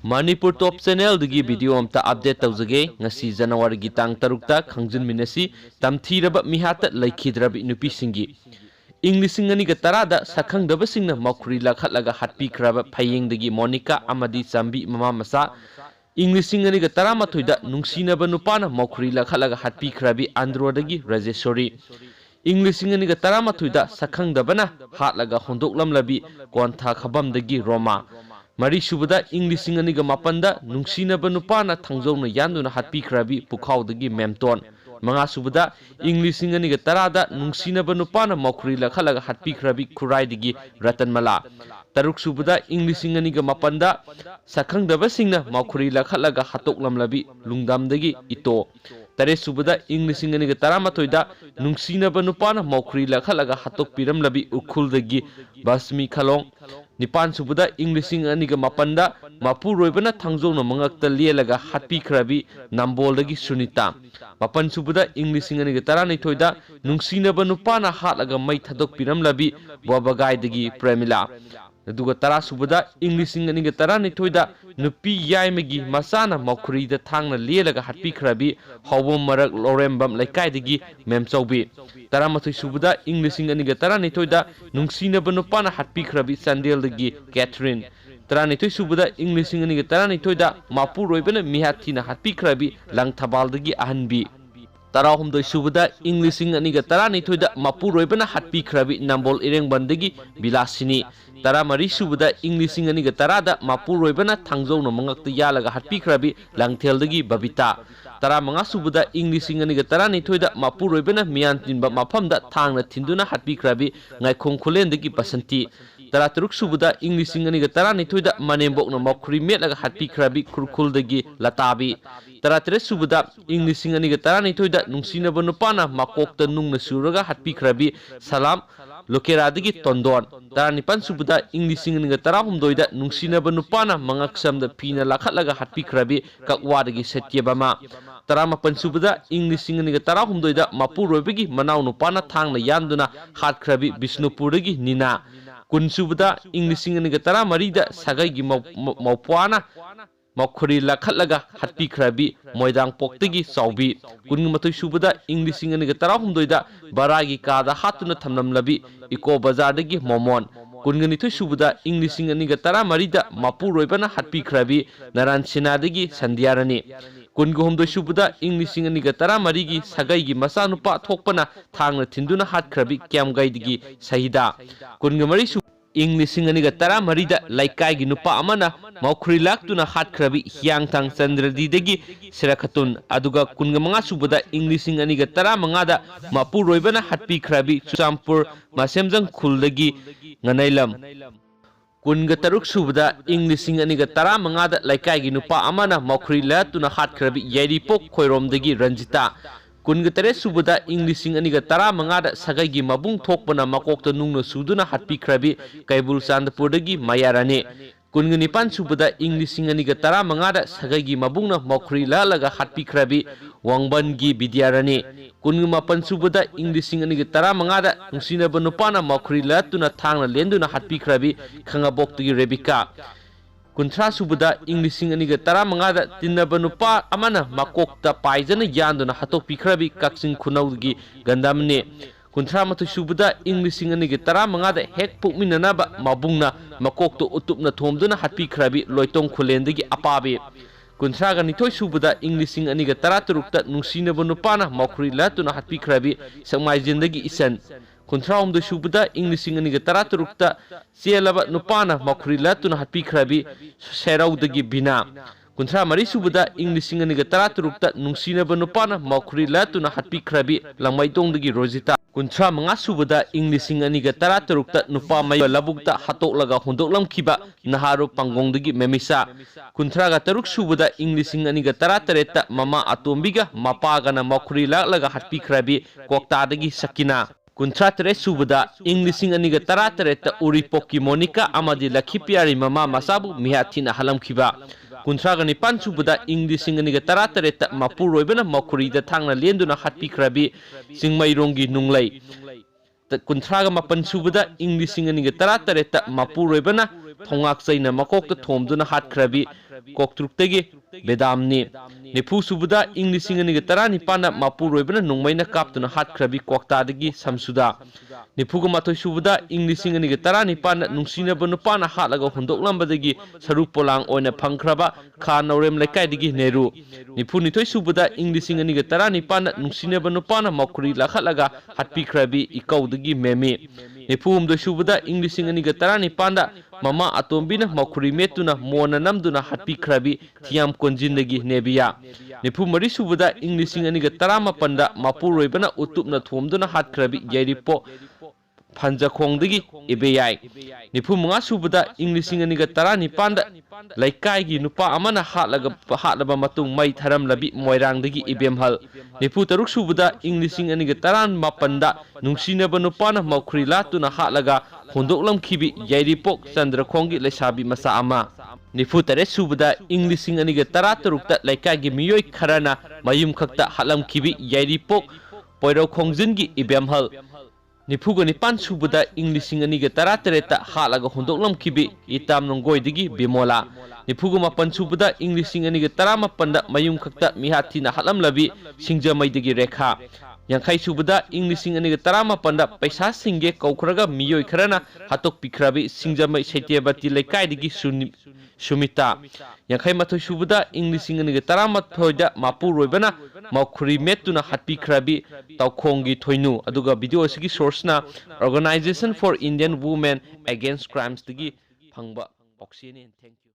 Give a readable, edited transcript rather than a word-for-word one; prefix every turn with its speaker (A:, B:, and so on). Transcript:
A: Manipur Top Channel dagi video amta update tawjage ngasi January gi tang tarukta khangjin minasi tamthiraba mihata laikhidrabi nupi singi English ngani ga tarada sakhang daba singna makhuri lakhatlaga hatpi khraba phayeng dagi Monica amadi Chambi mama masa English ngani ga tarama thoida nungsinaba nupana makhuri lakhatlaga hatpi khrabi Andro dagi Rajeshwari English ngani ga tarama thoida sakhang dabana hatlaga hondoklam labi kontha khabam dagi Roma Mari subada English ngani ga mapanda nungsinaba nupana thangjongna yanduna hatpi khrabi pukhau dagi Memton Manga subada English ngani ga tarada nungsinaba nupana makhuri lakhalaga hatpi khrabi Khurai dagi Ratanmala Taruk subada English ngani ga mapanda sakhang daba singna makhuri lakhalaga hatoklam labi Lungdam dagi Ito Tare subada English ngani ga tarama thoida nungsinaba nupana makhuri lakhalaga hatok piram labi Ukhul dagi Basmi Khalong Nipan subada English ngani ga mapanda mapu roibana thangjongna mangakta lielaga hatpi khrabi Nambol dagi Sunita Mapan subada English ngani ga tarani thoida nungsinaba nupana hatlaga mai thadok piram labi Bobagai dagi Premila Duga tara subada English ngani ga tarani thoida nupi yaimagi masana makhuri da thangna lielaga hatpi khrabi Hawom marak Lorembam laikai dagi Memchaubi Taramathoi subada English ngani ga tarani thoida nungsinaba nupana hatpi khrabi Sandel dagi Catherine Tarani thoi subada English ngani ga tarani thoida mapu roibana mihathina hatpi khrabi Langthabal dagi Ahanbi Tarahumdoi subada English ngani ga tarani thoida mapu roibana hatpi khrabi Nambol Irengban dagi Bilasini Taramari subada English ngani ga tarada mapu roibana thangjongna mangakta yalaga hatpi khrabi Langthel dagi Babita Taramanga subada English ngani ga tarani thoida mapu roibana miyantinba mafamda thangna thinduna hatpi khrabi Ngaikhong Khulen dagi Basanti Taraturuk subada English ngani ga tarani thoida Manembokna makhuri metlaga hatpi khrabi Khurkhul dagi Latabi Taratere subada English ngani ga tarani thoida nungsinaba nupana makokta nungna suraga hatpi khrabi Salam Lokera dagi Tondon Taranipan subada English ngani ga tarahumdoida nungsinaba nupana mangaksamda pina lakhatlaga hatpi khrabi Kakwa dagi Satyabama Taramapan subada English ngani ga tarahumdoida mapu roibagi manau nupana thangna yanduna hat khrabi Bisnupur dagi Nina Kun subada English ngani ga taramari da sagai gi maupuana makhuri lakhatlaga hatpi khrabi Moidang Poktagi Saubi Kun mathoi subada English ngani ga tarahumdoida Baragi kada hatuna thamnam labi Iko Bazar dagi Momon Kun ngani thoi subada English ngani ga taramari da mapu roibana hatpi khrabi Naran Sina dagi Sandiarani Kun gomdoi subada English ngani ga taramari gi sagai gi masa nupa thokpana thangna thinduna hat khrabi Kyamgai dagi Sahida Kun ngamari English ngani ga taramari da laikai gi nupa amana makhuri laktuna hat khrabi Hyangthang Chandradi dagi Serakhatun aduga kunga manga subada English ngani ga taramanga da mapu roibana hatpi khrabi Chuchampur Masemjang Khul dagi Nganailam Kunga taruk subada English ngani ga taramanga da laikai gi nupa amana makhuri latuna hat khrabi Yairipok Khoirom dagi Ranjita Kunga tere subada English ngani ga taramanga da sagai gi mabung thokpana makokta nungna suduna hatpi khrabi Kaibul Chandpur dagi Mayarane Kunga nipan subada English ngani ga taramanga da sagai gi mabungna makhuri lalaga hatpi khrabi Wangban gi Bidyarane Kunga mapan subada English ngani ga taramanga da nungsinaba nupana makhuri latuna thangna lenduna hatpi khrabi Khangabok dagi Rebecca Kunthra subada English ngani ga taramanga da tinnaba nupa amana makokta paijana yanduna hatokpi khrabi Kaksing Khunau dagi Gandamne Kunthra mathoi subada English ngani ga taramanga da hek pukminanaba mabungna makokto utupna thomduna hatpi khrabi Loitong Khulen dagi Apabe Kunthra ga nithoi subada English ngani ga taraturukta nungsinaba nupana makhuri latuna hatpi khrabi Sangmaijin dagi Isan Kunthra umdo subada English ngani ga taraturukta Sielaba nupana makhuri latuna hatpi khrabi Serau dagi Bina Kunthra mari subada English ngani ga taraturukta nungsinaba nupana makhuri latuna hatpi khrabi Langmaitong dagi Rosita Kunthra manga subada English ngani ga taraturukta nupa mai labukta hatoklaga hondoklamkhiba Naharu Pangong dagi Memisa Kunthra ga taruk subada English ngani ga taratareta mama atombiga mapagana makhuri laklaga hatpi khrabi Kokta dagi Sakina Kunthra tere subada English ngani ga taratareta Uripokki Monica amadi Lakhipiari mama masabu mihathina halamkhiba Kunthra ga nipan subada English ngani ga taratareta mapu roibana makhuri da thangna lenduna hatpi khrabi Singmairongi Nunglai Kunthra ga mapan subada English ngani ga taratareta mapu roibana ꯊꯣꯡꯉꯥꯛ ꯆꯩꯅ ꯃꯀꯣꯛꯇ ꯊꯣꯝꯗꯨꯅ ꯍꯥꯠꯈ꯭ꯔꯕꯤ ꯀꯣꯛꯇ꯭ꯔꯨꯛꯇꯒꯤ ꯕꯦꯗꯥꯝꯅꯤ ꯅꯤꯐꯨ ꯁꯨꯕꯗ ꯏꯪ 2019ꯗ ꯃꯄꯨꯔꯣꯏꯕꯅ ꯅꯣꯡꯃꯩꯅ ꯀꯥꯞꯇꯨꯅ ꯍꯥꯠꯈ꯭ꯔꯕꯤ ꯀ꯭ꯋꯥꯛꯇꯥꯗꯒꯤ ꯁꯝꯁꯨꯗꯥ ꯅꯤꯐꯨꯒ ꯃꯥꯊꯣꯏ ꯁꯨꯕꯗ ꯏꯪ 2019ꯗ ꯅꯨꯡꯁꯤꯅꯕ ꯅꯨꯄꯥꯅ ꯍꯥꯠꯂꯒ ꯍꯨꯟꯗꯣꯛꯂꯝꯕꯗꯒꯤ ꯁꯔꯨ ꯄꯣꯂꯥꯡ ꯑꯣꯏꯅ ꯐꯪꯈ꯭ꯔꯕ ꯈꯥ ꯅꯧꯔꯦꯝ ꯂꯩꯀꯥꯏꯗꯒꯤ ꯅꯦꯍꯔꯨ ꯅꯤꯐꯨꯅꯤꯊꯣꯏ ꯁꯨꯕꯗ ꯏꯪ 2019ꯗ ꯅꯨꯡꯁꯤꯅꯕ ꯅꯨꯄꯥꯅ ꯃꯧꯈꯨꯔꯤ ꯂꯥꯈꯠꯂꯒ ꯍꯥꯠꯄꯤꯈ꯭ꯔꯕꯤ ꯏꯀꯧꯗꯒꯤ ꯃꯦꯃꯤ ꯅꯤꯐꯨꯍꯨꯝꯗꯣꯏ ꯁꯨꯕꯗ ꯏꯪ 2019ꯗ ꯃꯃꯥ ꯑꯇꯣꯝꯕꯤꯅ ꯃꯧꯈꯨꯔꯤ ꯃꯦꯠꯇꯨꯅ ꯃꯣꯟꯅ ꯅꯝꯗꯨꯅ ꯍꯥꯠꯄꯤꯈ꯭ꯔꯕꯤ ꯊꯤꯌꯥꯝ ꯀꯣꯟꯖꯤꯟꯗꯒꯤ ꯅꯦꯕꯤꯌꯥ ꯅꯤꯐꯨ ꯃꯔꯤ ꯁꯨꯕꯗ ꯏꯪ 2019ꯗ ꯃꯄꯨꯔꯣꯏꯕꯅ ꯎꯇꯨꯞꯅ ꯊꯣꯝꯗꯨꯅ ꯍꯥꯠꯈ꯭ꯔꯕꯤ ꯌꯥꯏꯔꯤꯄꯣꯛ ꯐꯟꯖꯈꯣꯡꯗꯒꯤ ꯏꯕꯦꯌꯥꯏ ꯅꯤꯐꯨ ꯃꯉꯥ ꯁꯨꯕꯗ ꯏꯪ 2019ꯗ ꯂꯩꯀꯥꯏꯒꯤ ꯅꯨꯄꯥ ꯑꯃꯅ ꯍꯥꯠꯂꯕ ꯃꯇꯨꯡ ꯃꯩ ꯊꯥꯔꯝꯂꯕꯤ ꯃꯣꯏꯔꯥꯡꯗꯒꯤ ꯏꯕꯦꯝꯍꯜ ꯅꯤꯐꯨ ꯇꯔꯨꯛ ꯁꯨꯕꯗ ꯏꯪ 2018ꯗ ꯅꯨꯡꯁꯤꯅꯕ ꯅꯨꯄꯥꯅ ꯃꯧꯈꯨꯔꯤ ꯂꯥꯠꯇꯨꯅ ꯍꯥꯠꯂꯒ ꯍꯨꯟꯗꯣꯛꯂꯝꯈꯤꯕꯤ ꯌꯥꯏꯔꯤꯄꯣꯛ ꯆꯟꯗ꯭ꯔꯈꯣꯡꯒꯤ ꯂꯩꯁꯥꯕꯤ ꯃꯆꯥ ꯑꯃ ꯅꯤꯐꯨ ꯇꯔꯦꯠ ꯁꯨꯕꯗ ꯏꯪ 2013ꯗ ꯂꯩꯀꯥꯏꯒꯤ ꯃꯤꯑꯣꯏ ꯈꯔꯅ ꯃꯌꯨꯝ ꯈꯛꯇ ꯍꯥꯠꯂꯝꯈꯤꯕꯤ ꯌꯥꯏꯔꯤꯄꯣꯛ ꯄꯣꯏꯔꯧꯈꯣꯡꯖꯤꯟꯒꯤ ꯏꯕꯦꯝꯍꯜ ꯅꯤꯐꯨꯒ ꯅꯤꯄꯥꯟ ꯁꯨꯕꯗ ꯏꯪ 2018ꯗ ꯍꯥꯠꯂꯒ ꯍꯨꯟꯗꯣꯛꯂꯝꯈꯤꯕꯤ ꯏꯇꯥꯝ ꯅꯣꯡꯒꯣꯏꯗꯒꯤ ꯕꯤꯃꯣꯂꯥ ꯅꯤꯐꯨꯒ ꯃꯥꯄꯟ ꯁꯨꯕꯗ ꯏꯪ 2018ꯗ ꯃꯌꯨꯝ ꯈꯛꯇ ꯃꯤꯍꯥꯠ ꯊꯤꯅ ꯍꯥꯠꯂꯝꯂꯕꯤ ꯁꯤꯡꯖꯃꯩꯗꯒꯤ ꯔꯦꯈꯥ ꯌꯥꯡꯈꯩ ꯁꯨꯕꯗ ꯏꯪ 2018ꯗ ꯄꯩꯁꯥ ꯁꯤꯡꯒꯦ ꯀꯧꯈ꯭ꯔꯒ ꯃꯤꯑꯣꯏ ꯈꯔꯅ ꯍꯥꯠꯇꯣꯛꯄꯤꯈ꯭ꯔꯕꯤ ꯁꯤꯡꯖꯃꯩ ꯁꯩꯇꯦꯕꯇꯤ ꯂꯩꯀꯥꯏꯗꯒꯤ ꯁꯨꯃꯤꯇꯥ ꯌꯥꯡꯈꯩ ꯃꯥꯊꯣꯏ ꯁꯨꯕꯗ ꯏꯪ 2018ꯗ ꯃꯄꯨꯔꯣꯏꯕꯅ ꯃꯧꯈꯨꯔꯤ ꯃꯦꯠꯇꯨꯅ ꯍꯥꯠꯄꯤꯈ꯭ꯔꯕꯤ ꯇꯥꯎꯈꯣꯡꯒꯤ ꯊꯣꯏꯅꯨ ꯑꯗꯨꯒ ꯚꯤꯗꯤꯑꯣ ꯑꯁꯤꯒꯤ ꯁꯣꯔꯁꯅ organisation for Indian women against ꯀ꯭ꯔꯥꯏꯝꯁꯇꯒꯤ ꯐꯪꯕ ꯄꯥꯎꯆꯦꯅꯤ ꯊꯦꯡꯛ ꯌꯨ